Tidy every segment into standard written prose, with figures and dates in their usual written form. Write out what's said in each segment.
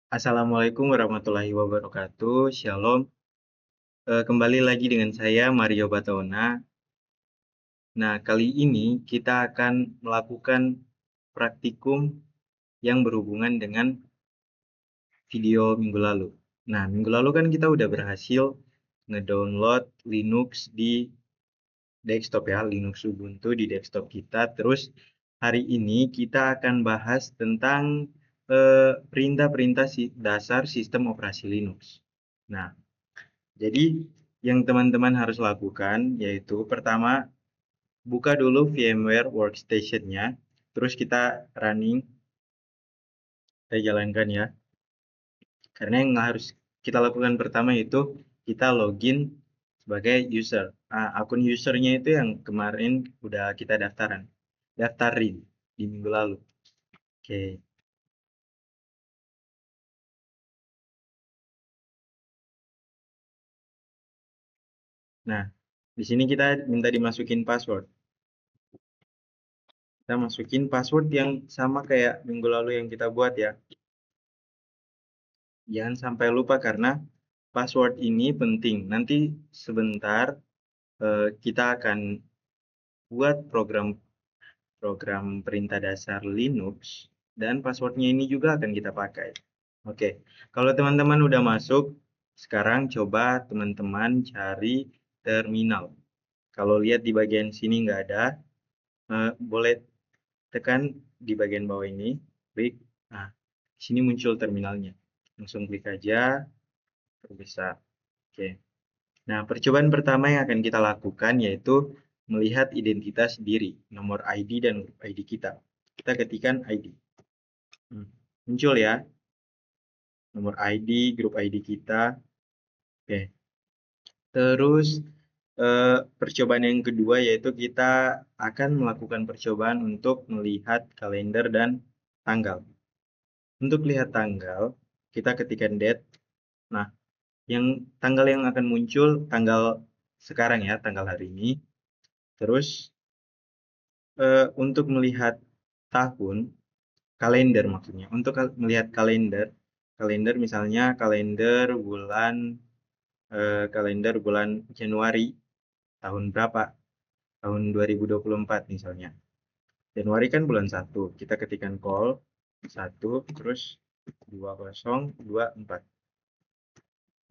Assalamualaikum warahmatullahi wabarakatuh. Shalom. Kembali lagi dengan saya Mario Bataona. Nah, kali ini kita akan melakukan praktikum yang berhubungan dengan video minggu lalu. Nah, minggu lalu kan kita udah berhasil ngedownload Linux di desktop ya, Linux Ubuntu di desktop kita. Terus hari ini kita akan bahas tentang perintah-perintah dasar sistem operasi Linux. Nah, jadi yang teman-teman harus lakukan yaitu pertama buka dulu VMware Workstation-nya, terus kita running, kita jalankan ya. Karena yang harus kita lakukan pertama itu kita login sebagai user. Akun usernya itu yang kemarin udah kita daftarin di minggu lalu. Oke. Nah, di sini kita minta dimasukin password. Kita masukin password yang sama kayak minggu lalu yang kita buat ya. Jangan sampai lupa karena password ini penting. Nanti sebentar kita akan buat program perintah dasar Linux dan passwordnya ini juga akan kita pakai. Oke, kalau teman-teman udah masuk, sekarang coba teman-teman cari terminal. Kalau lihat di bagian sini nggak ada, boleh tekan di bagian bawah ini, klik. Nah, sini muncul terminalnya. Langsung klik aja, bisa. Oke. Nah, percobaan pertama yang akan kita lakukan yaitu melihat identitas diri, nomor ID dan grup ID kita. Kita ketikkan ID. Muncul ya, nomor ID, grup ID kita. Oke. Terus percobaan yang kedua yaitu kita akan melakukan percobaan untuk melihat kalender dan tanggal. Untuk lihat tanggal, kita ketikkan date. Nah, tanggal yang akan muncul tanggal sekarang ya, tanggal hari ini. Terus untuk melihat tahun, kalender maksudnya. Untuk melihat kalender misalnya kalender bulan Januari tahun berapa? Tahun 2024 misalnya. Januari kan bulan 1. Kita ketikkan call 1 terus 2024.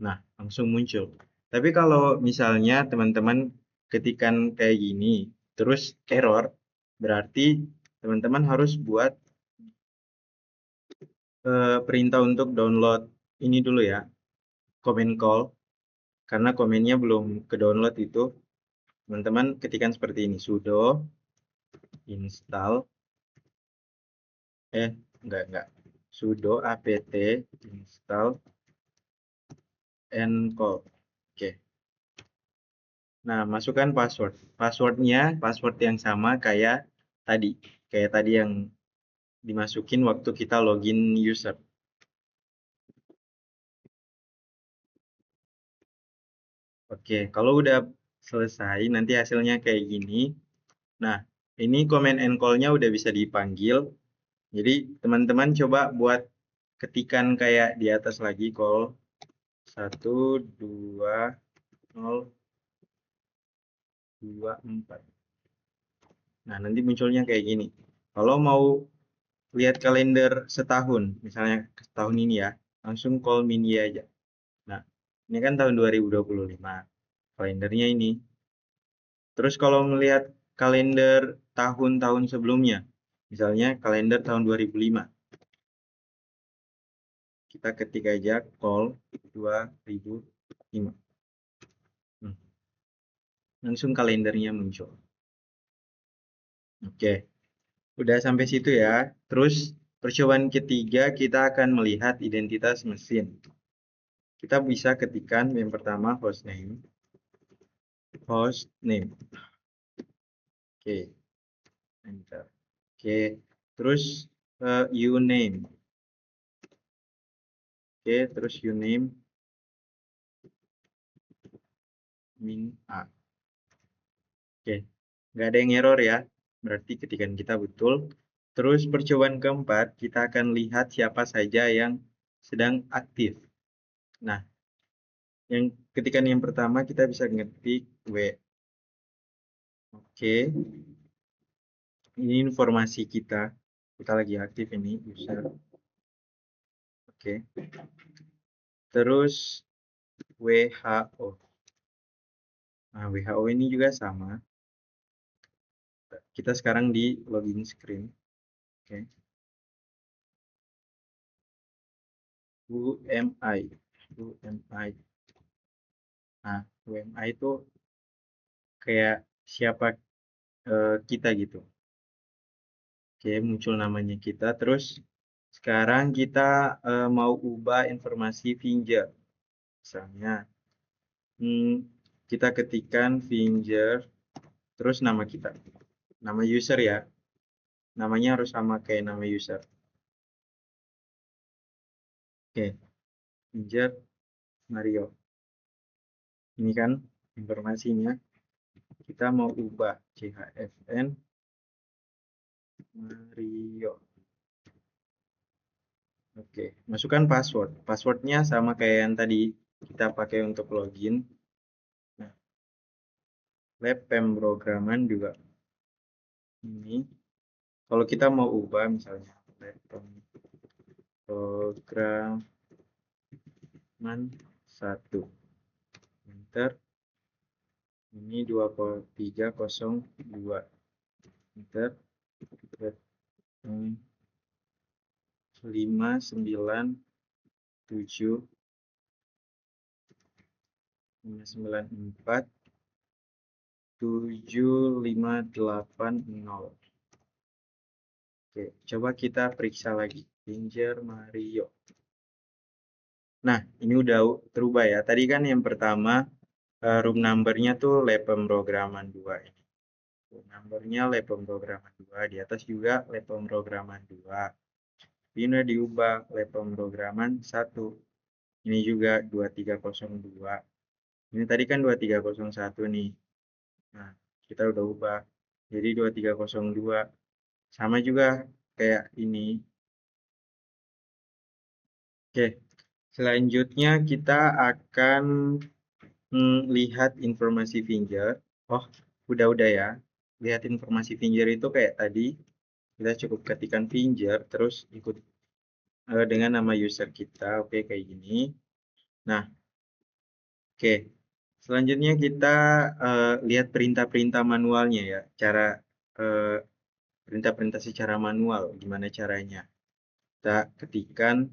Nah, langsung muncul. Tapi kalau misalnya teman-teman ketikan kayak gini, terus error, berarti teman-teman harus buat perintah untuk download ini dulu ya, comment call. Karena komennya belum ke download itu, teman-teman ketikan seperti ini, sudo install, enggak, sudo apt install encall. Oke. Nah, masukkan password. Passwordnya password yang sama kayak tadi yang dimasukin waktu kita login user. Oke, kalau udah selesai nanti hasilnya kayak gini. Nah, ini command and call-nya udah bisa dipanggil. Jadi teman-teman coba buat ketikan kayak di atas lagi, call 12024. Nah, nanti munculnya kayak gini. Kalau mau lihat kalender setahun, misalnya tahun ini ya, langsung call mini aja. Nah, ini kan tahun 2025, kalendernya ini. Terus kalau melihat kalender tahun-tahun sebelumnya, misalnya kalender tahun 2005, kita ketik aja call 2005. Langsung kalendernya muncul. Oke, udah sampai situ ya. Terus percobaan ketiga kita akan melihat identitas mesin. Kita bisa ketikkan yang pertama hostname. Oke, enter. Oke, terus uname. Oke, terus uname min A. Oke, nggak ada yang error ya. Berarti ketikan kita betul. Terus percobaan keempat, kita akan lihat siapa saja yang sedang aktif. Nah, ketikan yang pertama kita bisa ngetik W. Oke. Ini informasi kita. Kita lagi aktif ini, user. Oke. Terus WHO. Nah, WHO ini juga sama. Kita sekarang di login screen. Oke. UMI. UMI. Nah, UMI itu kayak siapa kita gitu. Oke, muncul namanya kita. Terus sekarang kita mau ubah informasi Finger. Misalnya, kita ketikkan Finger, terus nama kita. Nama user ya. Namanya harus sama kayak nama user. Oke, Finger Mario. Ini kan informasinya. Kita mau ubah CHFN Mario. Oke, masukkan password. Passwordnya sama kayak yang tadi kita pakai untuk login. Nah, lab pemrograman juga ini. Kalau kita mau ubah misalnya lab pemrograman 1. Enter. Ini 2302. Enter. 597 594 7580. Oke, coba kita periksa lagi. Finger Mario. Nah, ini udah terubah ya. Tadi kan yang pertama room number-nya tuh lab pemrograman 2 ini. Room number-nya lab pemrograman 2, di atas juga lab pemrograman 2. Ini udah diubah lab pemrograman 1. Ini juga 2302. Ini tadi kan 2301 nih. Nah, kita udah ubah jadi 2302. Sama juga kayak ini. Oke, selanjutnya kita akan lihat informasi Finger. Oh, udah ya. Lihat informasi Finger itu kayak tadi. Kita cukup ketikkan Finger, terus ikut dengan nama user kita. Oke, kayak gini. Nah, oke. Selanjutnya kita lihat perintah-perintah manualnya ya. Cara perintah-perintah secara manual. Gimana caranya? Kita ketikkan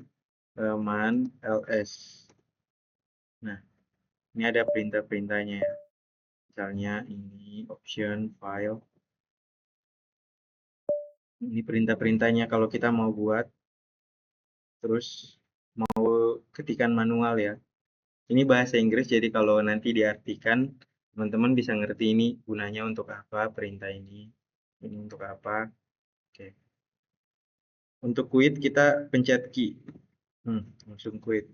man ls. Nah, ini ada perintah-perintahnya ya. Misalnya ini option file. Ini perintah-perintahnya kalau kita mau buat. Terus mau ketikan manual ya. Ini bahasa Inggris jadi kalau nanti diartikan teman-teman bisa ngerti ini gunanya untuk apa perintah ini untuk apa. Oke. Untuk quit kita pencet key. Langsung quit.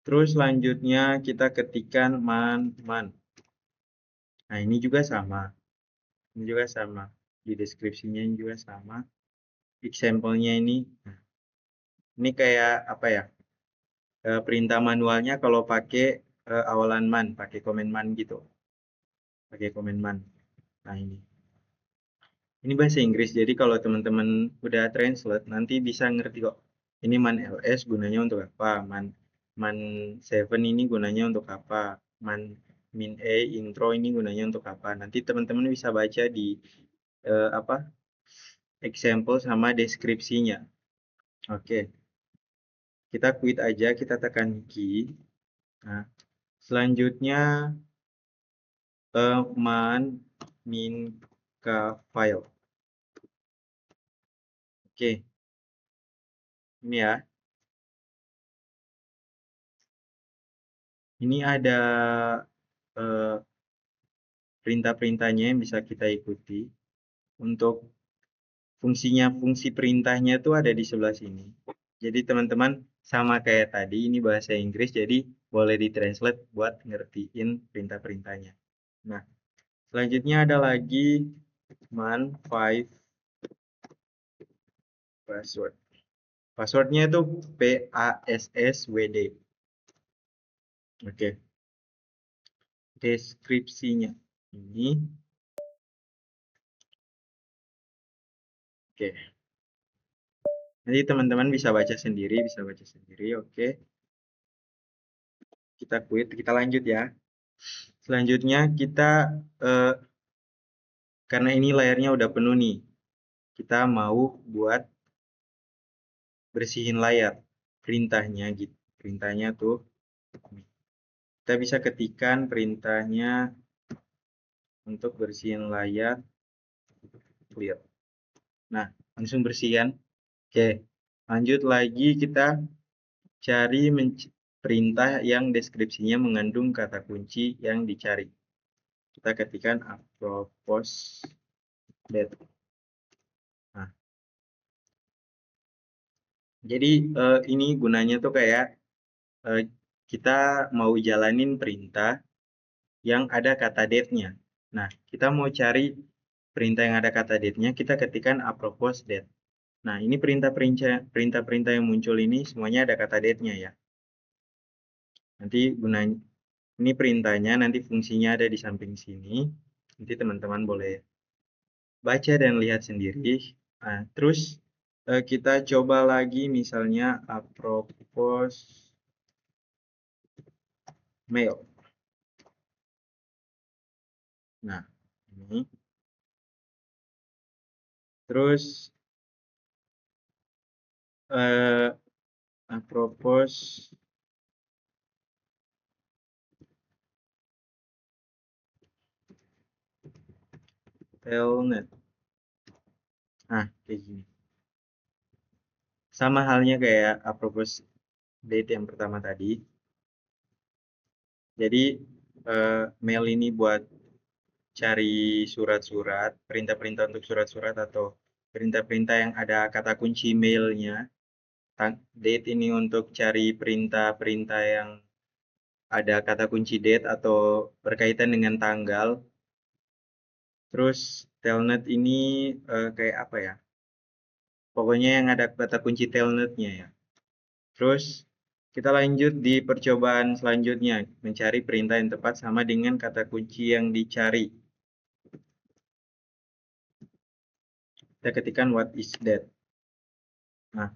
Terus selanjutnya kita ketikkan man. Nah, ini juga sama. Ini juga sama. Di deskripsinya juga sama. Example-nya ini. Nah, ini kayak apa ya? Perintah manualnya kalau pakai awalan man, pakai komen man gitu. Pakai komen man. Nah, ini. Ini bahasa Inggris, jadi kalau teman-teman udah translate, nanti bisa ngerti kok. Ini man ls gunanya untuk apa, man 7 ini gunanya untuk apa, min a intro ini gunanya untuk apa. Nanti teman-teman bisa baca di apa example sama deskripsinya. Oke. Kita quit aja, kita tekan key. Nah, selanjutnya man min k file. Oke. Ini ya. Ini ada perintah-perintahnya yang bisa kita ikuti. Untuk fungsi perintahnya itu ada di sebelah sini. Jadi teman-teman sama kayak tadi, ini bahasa Inggris, jadi boleh ditranslate buat ngertiin perintah-perintahnya. Nah, selanjutnya ada lagi man 5 password. Passwordnya itu PASSWD. Oke. Deskripsinya ini. Oke. Nanti teman-teman bisa baca sendiri, Oke. Kita quit, kita lanjut ya. Selanjutnya kita karena ini layarnya udah penuh nih. Kita mau buat bersihin layar. Perintahnya gitu. Perintahnya tuh kita bisa ketikkan perintahnya untuk bersihin layar clear. Nah, langsung bersihkan. Oke. Lanjut lagi kita cari perintah yang deskripsinya mengandung kata kunci yang dicari. Kita ketikkan apropos that. Nah, jadi ini gunanya tuh kayak kita mau jalanin perintah yang ada kata date-nya. Nah, kita mau cari perintah yang ada kata date-nya, kita ketikkan apropos date. Nah, ini perintah-perintah yang muncul ini semuanya ada kata date-nya ya. Nanti gunanya ini perintahnya, nanti fungsinya ada di samping sini. Nanti teman-teman boleh baca dan lihat sendiri. Nah, terus kita coba lagi misalnya apropos mail. Nah, ini. Terus apropos telnet. Nah, kayak gini. Sama halnya kayak apropos date yang pertama tadi. Jadi mail ini buat cari surat-surat, perintah-perintah untuk surat-surat atau perintah-perintah yang ada kata kunci mailnya. Date ini untuk cari perintah-perintah yang ada kata kunci date atau berkaitan dengan tanggal. Terus telnet ini kayak apa ya? Pokoknya yang ada kata kunci telnetnya ya. Terus kita lanjut di percobaan selanjutnya, mencari perintah yang tepat sama dengan kata kunci yang dicari. Kita ketikkan what is that. Nah,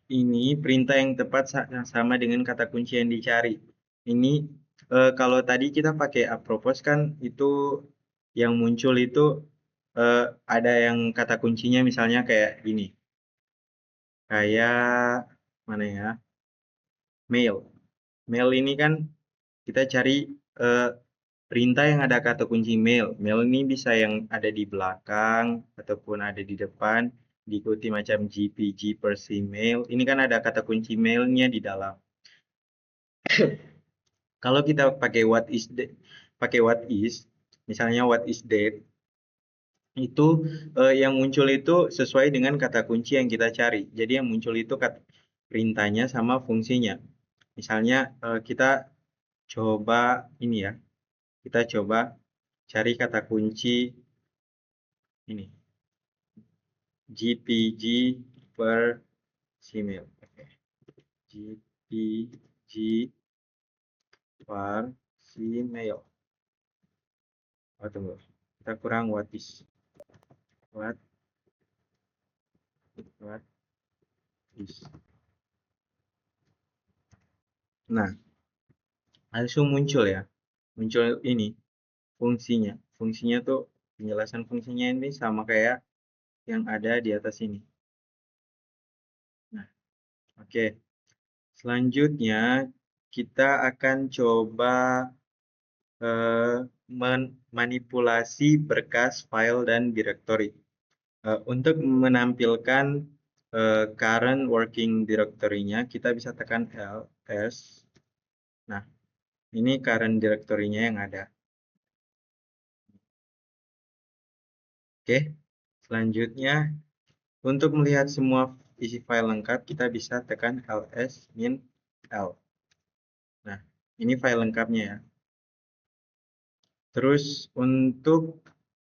ini perintah yang tepat sama dengan kata kunci yang dicari. Ini kalau tadi kita pakai apropos kan itu yang muncul itu ada yang kata kuncinya misalnya kayak gini. Kayak mana ya? Mail. Mail ini kan kita cari perintah yang ada kata kunci mail. Mail ini bisa yang ada di belakang ataupun ada di depan, diikuti macam GPG Percy mail. Ini kan ada kata kunci mailnya di dalam. Kalau kita pakai what is, misalnya what is date, itu yang muncul itu sesuai dengan kata kunci yang kita cari. Jadi yang muncul itu perintahnya sama fungsinya. Misalnya kita coba ini ya, kita coba cari kata kunci ini GPG per email. GPG per email. Oh, tunggu. Kita kurang what is. What is. Nah, langsung muncul ya. Muncul ini fungsinya. Fungsinya tuh penjelasan fungsinya ini sama kayak yang ada di atas ini. Nah, oke. Selanjutnya kita akan coba memanipulasi berkas, file, dan directory. Untuk menampilkan current working directory-nya, kita bisa tekan ls. Nah, ini current directory-nya yang ada. Oke, selanjutnya untuk melihat semua isi file lengkap, kita bisa tekan ls-l. Nah, ini file lengkapnya ya. Terus untuk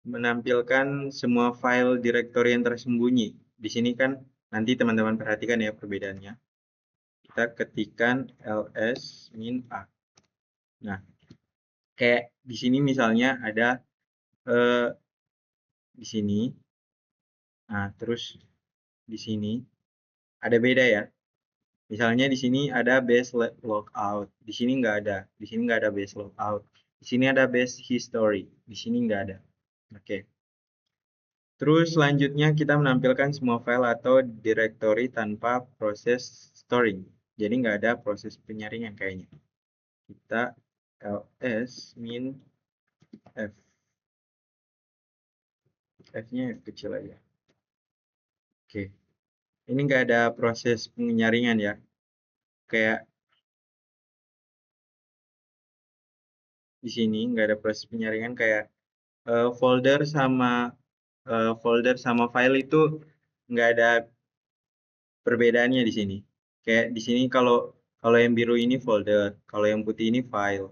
menampilkan semua file directory yang tersembunyi. Di sini kan Nanti teman-teman perhatikan ya perbedaannya. Kita ketikkan ls min a. Nah, kayak di sini misalnya ada di sini. Nah, terus di sini ada beda ya. Misalnya di sini ada base logout, di sini nggak ada. Di sini nggak ada base logout. Di sini ada base history, di sini nggak ada. Oke. Terus selanjutnya kita menampilkan semua file atau directory tanpa proses storing. Jadi nggak ada proses penyaringan kayaknya. Kita ls min f. F-nya kecil aja. Oke. Ini nggak ada proses penyaringan ya. Kayak di sini nggak ada proses penyaringan kayak folder sama file itu nggak ada perbedaannya di sini. Kayak di sini kalau kalau yang biru ini folder, kalau yang putih ini file.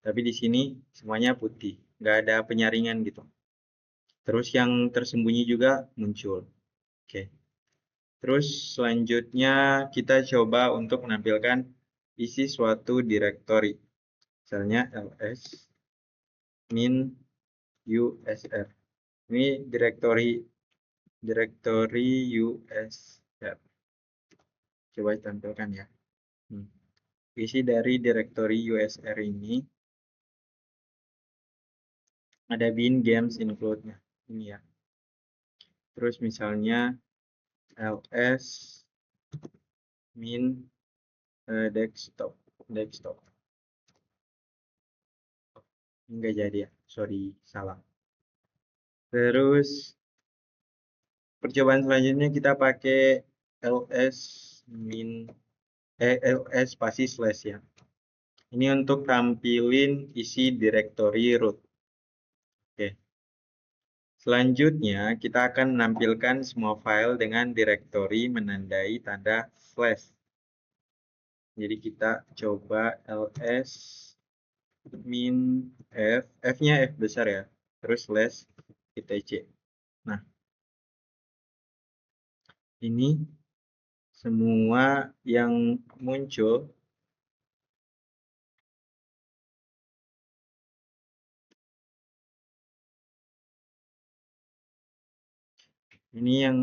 Tapi di sini semuanya putih, nggak ada penyaringan gitu. Terus yang tersembunyi juga muncul. Oke. Terus selanjutnya kita coba untuk menampilkan isi suatu directory. Misalnya ls min usr. Ini directory usr. Coba tampilkan ya. Isi dari directory usr ini ada bin games include-nya. Ini ya. Terus misalnya ls min desktop. Enggak jadi ya. Sorry, salah. Terus percobaan selanjutnya kita pakai ls min ls spasi slash ya. Ini untuk tampilin isi directory root. Oke. Selanjutnya, kita akan menampilkan semua file dengan directory menandai tanda slash. Jadi kita coba ls min f, f-nya f besar ya, terus slash etc. Nah, ini semua yang muncul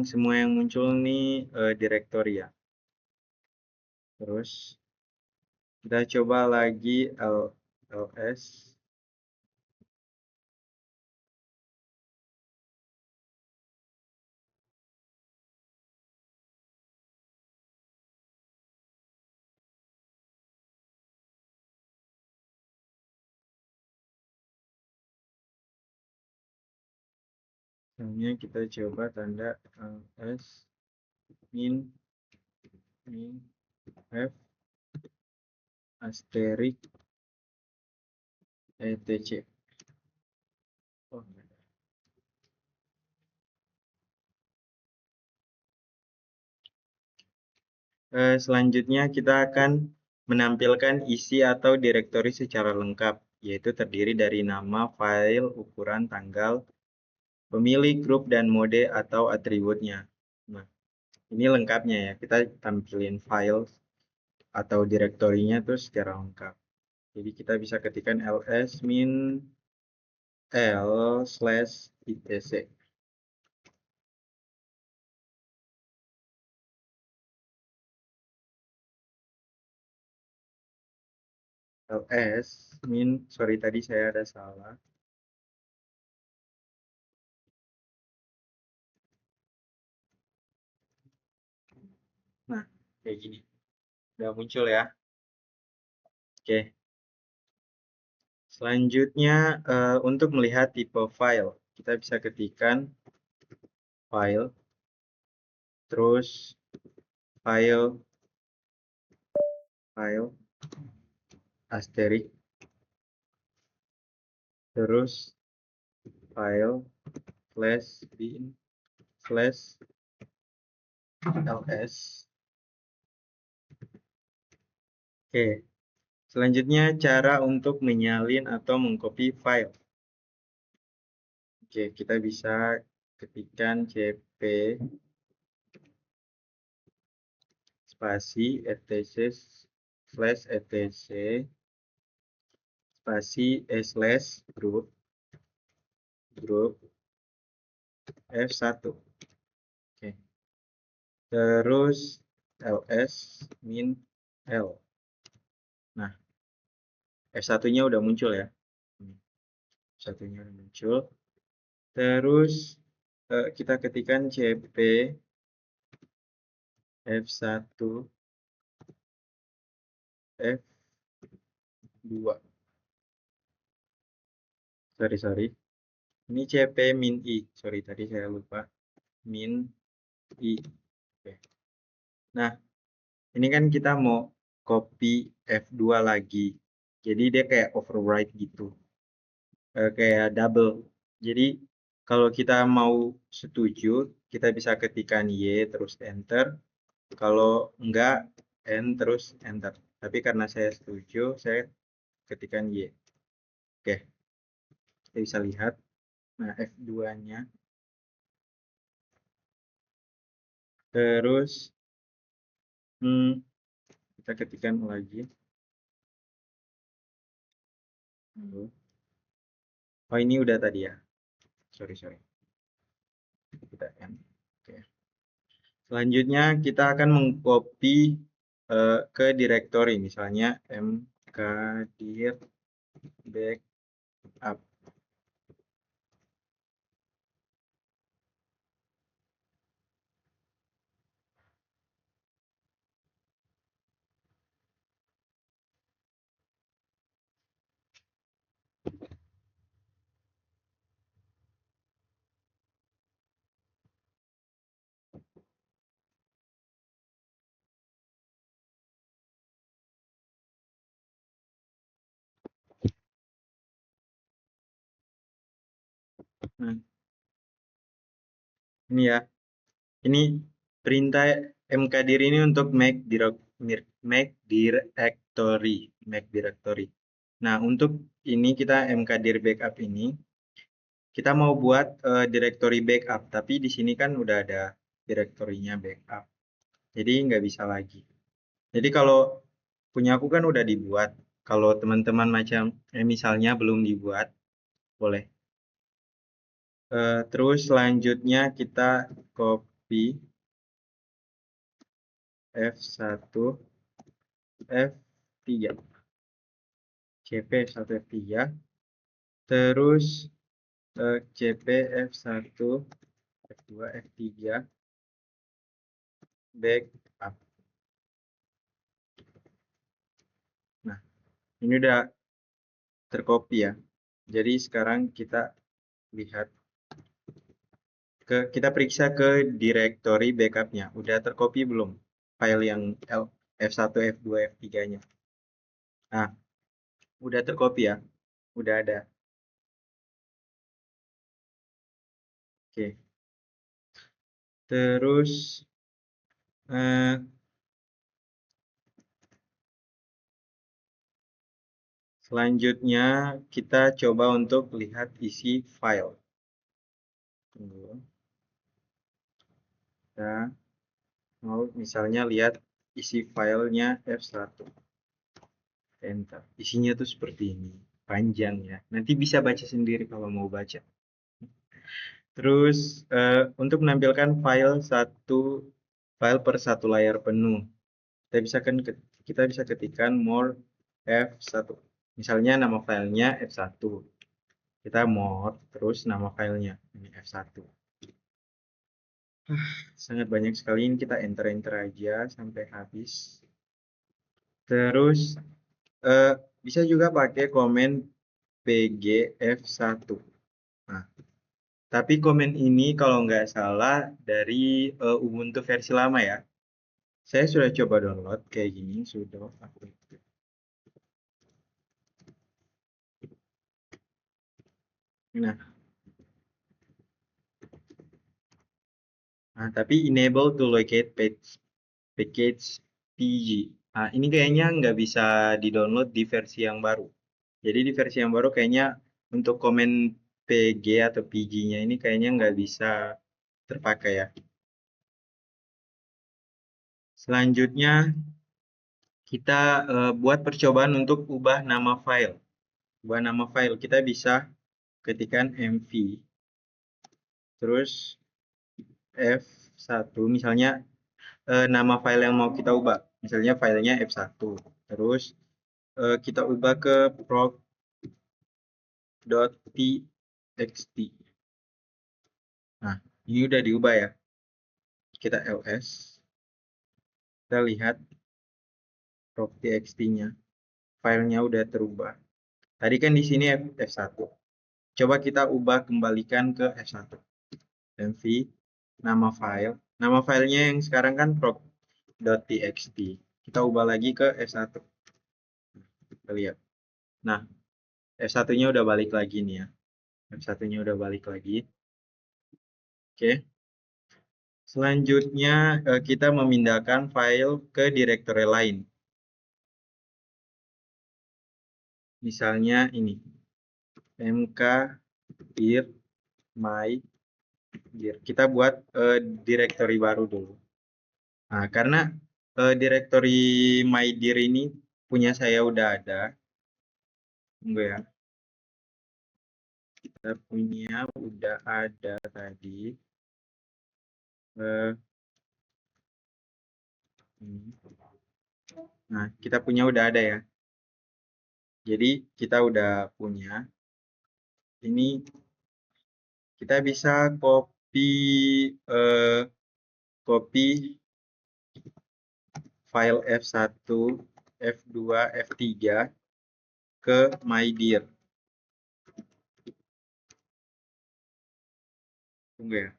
semua yang muncul nih directory ya. Terus kita coba lagi ls misalnya kita coba tanda ls min f asterik etc. Oh, selanjutnya kita akan menampilkan isi atau direktori secara lengkap, yaitu terdiri dari nama, file, ukuran, tanggal, pemilik, grup, dan mode atau atributnya. Nah, ini lengkapnya ya, kita tampilin file atau direktorinya terus secara lengkap. Jadi kita bisa ketikkan ls min l slash etc. ls min, sorry tadi saya ada salah. Nah, kayak gini. Udah muncul ya. Oke. Selanjutnya, untuk melihat tipe file, kita bisa ketikkan file, terus file, asterik, terus file, slash bin, slash ls. Oke. Selanjutnya, cara untuk menyalin atau mengcopy file. Oke, kita bisa ketikkan cp spasi etc/etc spasi slash group F1. Oke. Terus ls min L. Nah, F1-nya udah muncul ya. F1-nya udah muncul. Terus kita ketikkan cp F1 F2. Sorry. Ini cp min I. Sorry, tadi saya lupa. Min I. Oke. Nah, ini kan kita mau copy F2 lagi. Jadi dia kayak overwrite gitu. Kayak double. Jadi kalau kita mau setuju, kita bisa ketikkan Y terus enter. Kalau enggak, N terus enter. Tapi karena saya setuju, saya ketikkan Y. Oke, kita bisa lihat. Nah, F2-nya. Terus, kita ketikkan lagi. Oh, ini udah tadi ya. Sorry. Kita N. Oke. Selanjutnya kita akan mengcopy ke directory, misalnya mkdir backup. Nah, ini ya. Ini perintah mkdir ini untuk make directory. Nah, untuk ini kita mkdir backup ini kita mau buat directory backup, tapi di sini kan udah ada direktorinya backup. Jadi nggak bisa lagi. Jadi kalau punya aku kan udah dibuat. Kalau teman-teman macam misalnya belum dibuat, boleh. Terus selanjutnya kita copy F1 F3 cp F1 F3 terus cp F1 F2 F3 backup. Nah, ini udah tercopy ya. Jadi sekarang kita lihat kita periksa ke directory backupnya. Udah tercopy belum file yang F1 F2 F3-nya? Nah, udah tercopy ya. Udah ada. Oke. Terus selanjutnya kita coba untuk lihat isi file. Tunggu. Kita mau misalnya lihat isi filenya F1. Enter. Isinya tuh seperti ini. Panjang ya. Nanti bisa baca sendiri kalau mau baca. Terus untuk menampilkan file per satu layar penuh, kita bisa ketikkan more F1. Misalnya nama filenya F1. Kita more terus nama filenya ini F1. Sangat banyak sekali, ini kita enter aja sampai habis. Terus bisa juga pakai komen pg F1. Nah, tapi komen ini kalau nggak salah dari Ubuntu versi lama ya. Saya sudah coba download kayak gini, sudah aku. Nah, tapi enable to locate package PG. Nah, ini kayaknya nggak bisa di-download di versi yang baru. Jadi di versi yang baru kayaknya untuk komen PG atau PG-nya ini kayaknya nggak bisa terpakai ya. Selanjutnya kita buat percobaan untuk ubah nama file. Ubah nama file kita bisa ketikkan mv terus F1 misalnya nama file yang mau kita ubah. Misalnya filenya F1. Terus kita ubah ke proc.txt. Nah, ini udah diubah ya. Kita ls. Kita lihat proc.txt-nya. Filenya udah terubah. Tadi kan di sini F1. Coba kita ubah kembalikan ke F1. mv nama file. Nama filenya yang sekarang kan proc.txt. Kita ubah lagi ke F1. Kita lihat. Nah, F1-nya udah balik lagi nih ya. F1-nya udah balik lagi. Oke. Selanjutnya kita memindahkan file ke directory lain. Misalnya ini. mkdir my dir. Kita buat directory baru dulu. Nah, karena directory my dir ini punya saya udah ada. Tunggu ya. Kita punya udah ada tadi. Nah, kita punya udah ada ya. Jadi kita udah punya. Ini kita bisa copy file F1, F2, F3 ke mydir. Tunggu ya.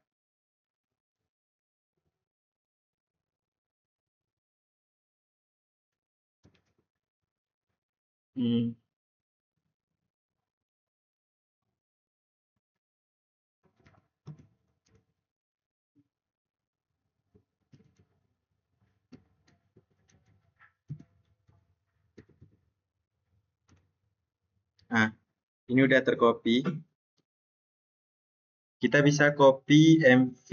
Nah, ini udah tercopy. Kita bisa copy mv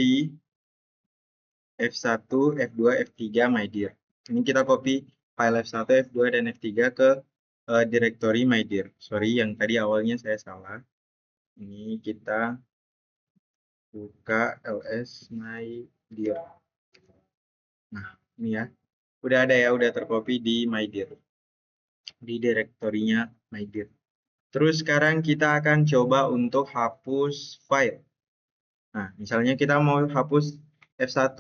F1, F2, F3 mydir. Ini kita copy file F1, F2, dan F3 ke directory mydir. Sorry, yang tadi awalnya saya salah. Ini kita buka ls mydir. Nah, ini ya. Udah ada ya, udah tercopy di mydir. Di direktorinya mydir. Terus sekarang kita akan coba untuk hapus file. Nah, misalnya kita mau hapus F1.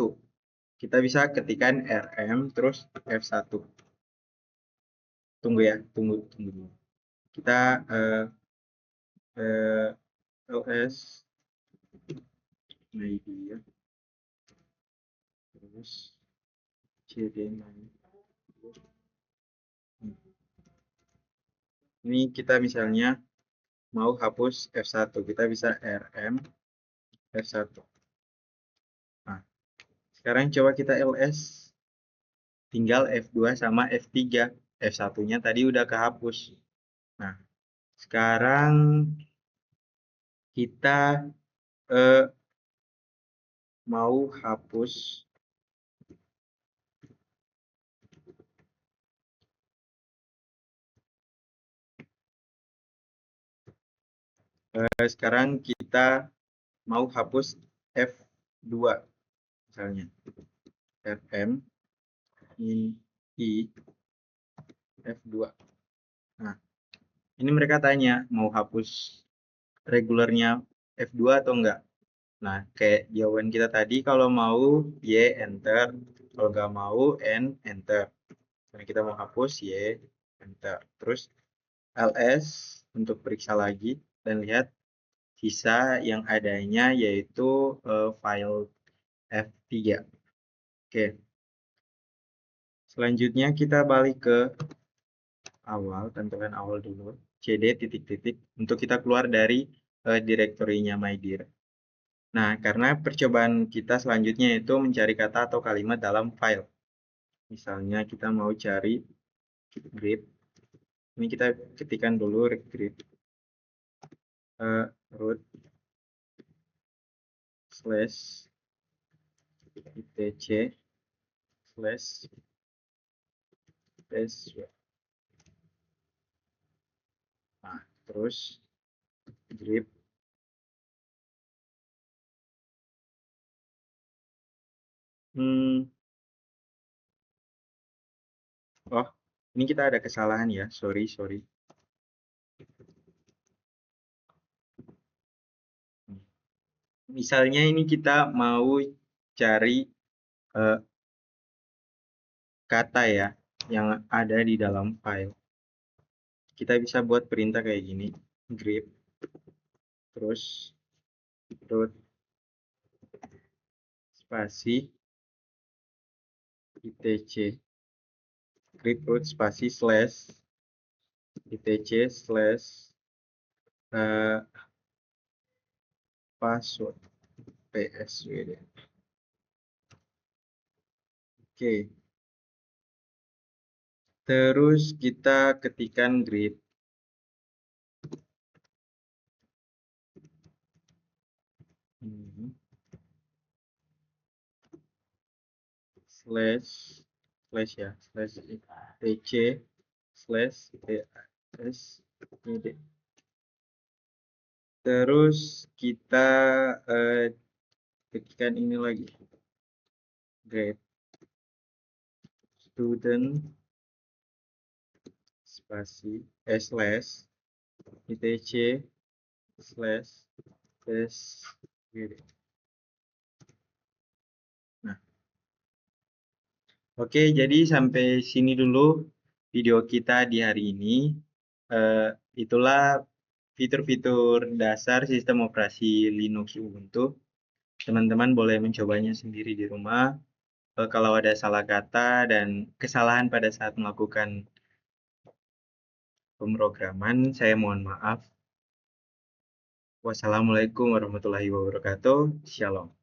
Kita bisa ketikkan rm terus F1. Tunggu ya, tunggu. Kita ls media terus cd ini kita misalnya mau hapus F1, kita bisa rm F1. Nah, sekarang coba kita ls, tinggal F2 sama F3. F1-nya tadi udah kehapus. Nah, sekarang kita mau hapus sekarang kita mau hapus F2 misalnya rm i F2. Nah, ini mereka tanya mau hapus regulernya F2 atau enggak. Nah, kayak jawaban kita tadi, kalau mau Y enter, kalau nggak mau N enter. Karena kita mau hapus Y enter. Terus ls untuk periksa lagi dan lihat sisa yang adanya yaitu file F3. Oke. Selanjutnya kita balik ke awal, tampilan awal dulu. cd titik-titik untuk kita keluar dari direktorinya mydir. Nah, karena percobaan kita selanjutnya itu mencari kata atau kalimat dalam file. Misalnya kita mau cari grep. Ini kita ketikkan dulu grep root slash itc slash password. Nah, terus grep oh, ini kita ada kesalahan ya, sorry. Misalnya ini kita mau cari kata ya yang ada di dalam file. Kita bisa buat perintah kayak gini, grep terus root spasi itc, grep root spasi slash itc slash password pswd. Oke, terus kita ketikkan grep slash ya slash itc slash pswd. Terus kita ketikkan ini lagi, grep student spasi slash itc slash pswd. Nah, oke, jadi sampai sini dulu video kita di hari ini. Itulah fitur-fitur dasar sistem operasi Linux Ubuntu. Teman-teman boleh mencobanya sendiri di rumah. Kalau ada salah kata dan kesalahan pada saat melakukan pemrograman, saya mohon maaf. Wassalamualaikum warahmatullahi wabarakatuh. Shalom.